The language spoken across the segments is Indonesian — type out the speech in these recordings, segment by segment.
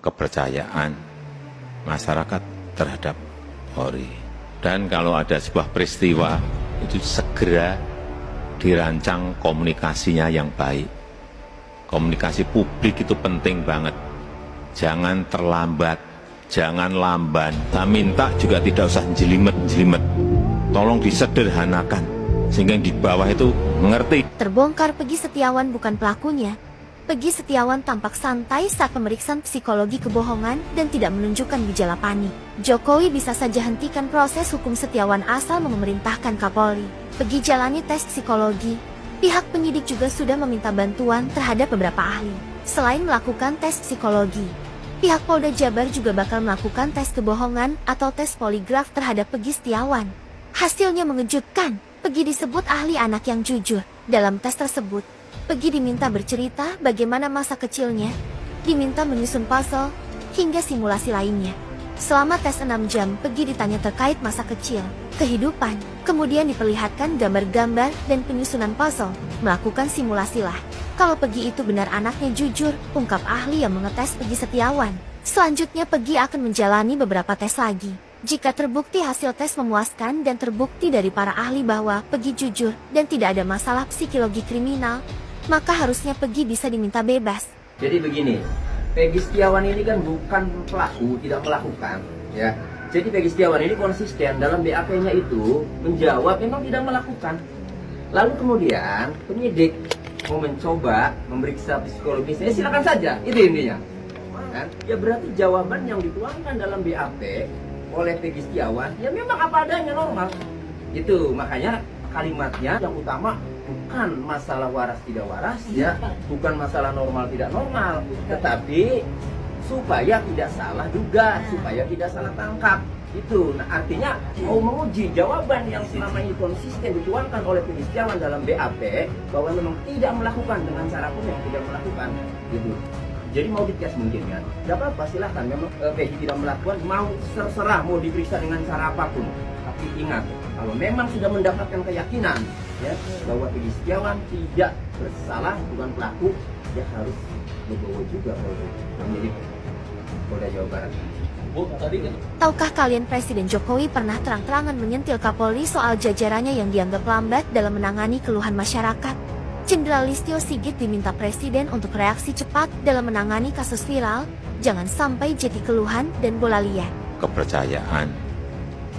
kepercayaan masyarakat terhadap Polri. Dan kalau ada sebuah peristiwa, itu segera dirancang komunikasinya yang baik. Komunikasi publik itu penting banget. Jangan terlambat, jangan lamban. Saya minta juga tidak usah jelimet-jelimet. Tolong disederhanakan, sehingga yang di bawah itu mengerti. Terbongkar Peggy Setiawan bukan pelakunya. Peggy Setiawan tampak santai saat pemeriksaan psikologi kebohongan dan tidak menunjukkan gejala panik. Jokowi bisa saja hentikan proses hukum Setiawan asal memerintahkan Kapolri. Peggy jalani tes psikologi. Pihak penyidik juga sudah meminta bantuan terhadap beberapa ahli. Selain melakukan tes psikologi, pihak Polda Jabar juga bakal melakukan tes kebohongan atau tes poligraf terhadap Peggy Setiawan. Hasilnya mengejutkan. Peggy disebut ahli anak yang jujur. Dalam tes tersebut, Peggy diminta bercerita bagaimana masa kecilnya, diminta menyusun puzzle, hingga simulasi lainnya. Selama tes 6 jam, Peggy ditanya terkait masa kecil, kehidupan, kemudian diperlihatkan gambar-gambar dan penyusunan puzzle, melakukan simulasi lah. Kalau Peggy itu benar anaknya jujur, ungkap ahli yang mengetes Peggy Setiawan. Selanjutnya Peggy akan menjalani beberapa tes lagi. Jika terbukti hasil tes memuaskan dan terbukti dari para ahli bahwa Peggy jujur dan tidak ada masalah psikologi kriminal, maka harusnya Peggy bisa diminta bebas. Jadi begini, Peggy Setiawan ini kan bukan pelaku, tidak melakukan, ya. Jadi Peggy Setiawan ini konsisten dalam BAP-nya itu menjawab memang tidak melakukan. Lalu kemudian penyidik mau mencoba memeriksa psikologisnya, silakan saja, itu intinya. Kan? Ya berarti jawaban yang dituangkan dalam BAP oleh Peggy Setiawan, ya memang apa adanya normal. Itu makanya kalimatnya yang utama bukan masalah waras tidak waras, ya, bukan masalah normal tidak normal, tetapi supaya tidak salah juga, supaya tidak salah tangkap. Itu, nah artinya mau menguji jawaban yang selama ini konsisten dituangkan oleh Peggy Setiawan dalam BAP bahwa memang tidak melakukan dengan cara pun yang tidak melakukan, gitu. Jadi mau dites mungkin kan, tidak apa-apa silahkan. Memang Peggy tidak melakukan, mau terserah mau diperiksa dengan cara apapun. Tapi ingat, kalau memang sudah mendapatkan keyakinan, ya, bahwa Peggy Setiawan tidak bersalah, bukan pelaku, ya harus dibawa juga oleh penyidik Polda Jawa Barat. Tahukah kalian Presiden Jokowi pernah terang-terangan menyentil Kapolri soal jajarannya yang dianggap lambat dalam menangani keluhan masyarakat? Jenderal Listio Sigit diminta Presiden untuk reaksi cepat dalam menangani kasus viral, jangan sampai jadi keluhan dan bola liar. Kepercayaan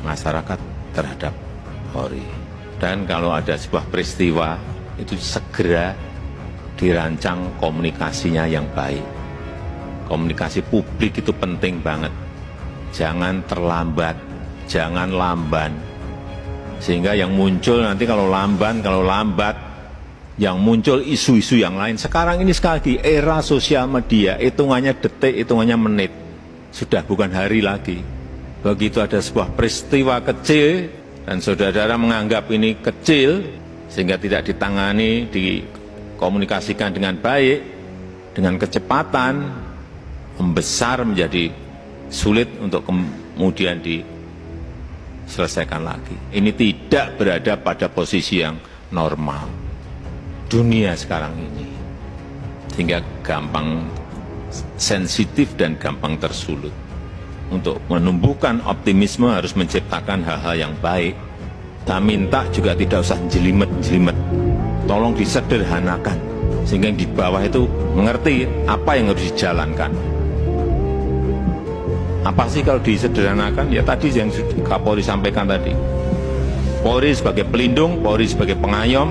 masyarakat terhadap Polri. Dan kalau ada sebuah peristiwa, itu segera dirancang komunikasinya yang baik. Komunikasi publik itu penting banget. Jangan terlambat, jangan lamban. Sehingga yang muncul nanti kalau lambat, yang muncul isu-isu yang lain. Sekarang ini sekali lagi, era sosial media, hitungannya detik, hitungannya menit. Sudah bukan hari lagi. Begitu ada sebuah peristiwa kecil, dan saudara-saudara menganggap ini kecil, sehingga tidak ditangani, dikomunikasikan dengan baik, dengan kecepatan, membesar menjadi sulit untuk kemudian diselesaikan lagi. Ini tidak berada pada posisi yang normal. Dunia sekarang ini. Sehingga gampang sensitif dan gampang tersulut. Untuk menumbuhkan optimisme harus menciptakan hal-hal yang baik. Saya minta juga tidak usah jelimet-jelimet. Tolong disederhanakan. Sehingga yang di bawah itu mengerti apa yang harus dijalankan. Apa sih kalau disederhanakan? Ya tadi yang Kapolri sampaikan tadi. Polri sebagai pelindung, Polri sebagai pengayom,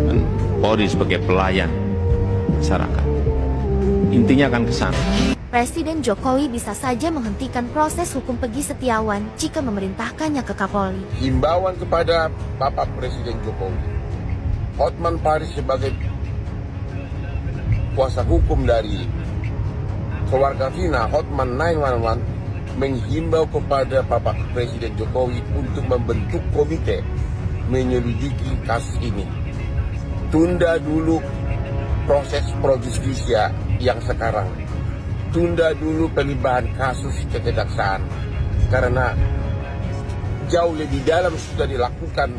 dan Polri sebagai pelayan masyarakat. Intinya akan ke sana. Presiden Jokowi bisa saja menghentikan proses hukum Peggy Setiawan jika memerintahkannya ke Kapolri. Himbauan kepada Bapak Presiden Jokowi, Hotman Paris sebagai kuasa hukum dari keluarga Vina, Hotman 911, menghimbau kepada Bapak Presiden Jokowi untuk membentuk komite menyelidiki kasus ini. Tunda dulu proses pro justisia yang sekarang. Tunda dulu pelimpahan kasus ke kejaksaan. Karena jauh lebih dalam sudah dilakukan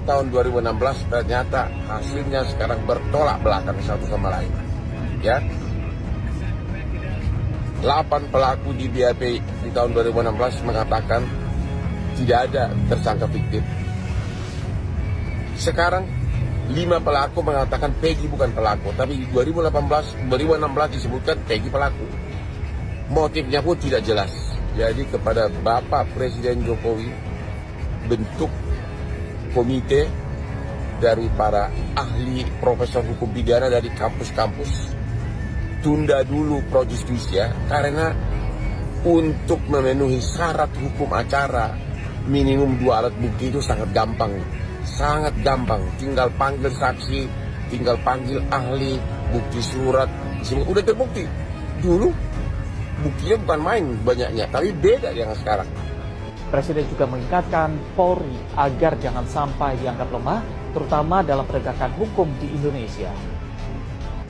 tahun 2016, ternyata hasilnya sekarang bertolak belakang satu sama lain. Ya. 8 pelaku di BAP di tahun 2016 mengatakan tidak ada tersangka fiktif. Sekarang 5 pelaku mengatakan Peggy bukan pelaku, tapi di 2016 disebutkan Peggy pelaku. Motifnya pun tidak jelas. Jadi kepada Bapak Presiden Jokowi, bentuk komite dari para ahli profesor hukum pidana dari kampus-kampus, tunda dulu pro justisia karena untuk memenuhi syarat hukum acara minimum 2 alat bukti itu sangat gampang, tinggal panggil saksi, tinggal panggil ahli, bukti surat, semua udah terbukti. Dulu buktinya bukan main banyaknya, tapi beda dengan sekarang. Presiden juga mengingatkan Polri agar jangan sampai dianggap lemah, terutama dalam penegakan hukum di Indonesia.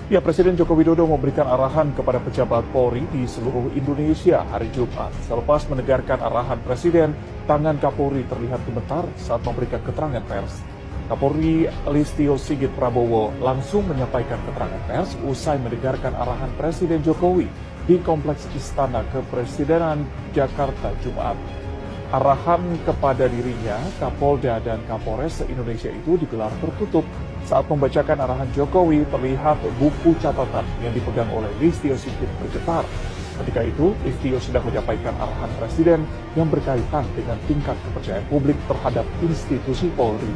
Ya, Presiden Joko Widodo memberikan arahan kepada pejabat Polri di seluruh Indonesia hari Jumat. Selepas menegarkan arahan Presiden, tangan Kapolri terlihat gemetar saat memberikan keterangan pers. Kapolri Listio Sigit Prabowo langsung menyampaikan keterangan pers usai mendengarkan arahan Presiden Jokowi di Kompleks Istana Kepresidenan Jakarta Jumat. Arahan kepada dirinya, Kapolda dan Kapolres se-Indonesia itu digelar tertutup. Saat membacakan arahan Jokowi, terlihat buku catatan yang dipegang oleh Listio Sigit bergetar. Ketika itu, Listio sedang menyampaikan arahan Presiden yang berkaitan dengan tingkat kepercayaan publik terhadap institusi Polri.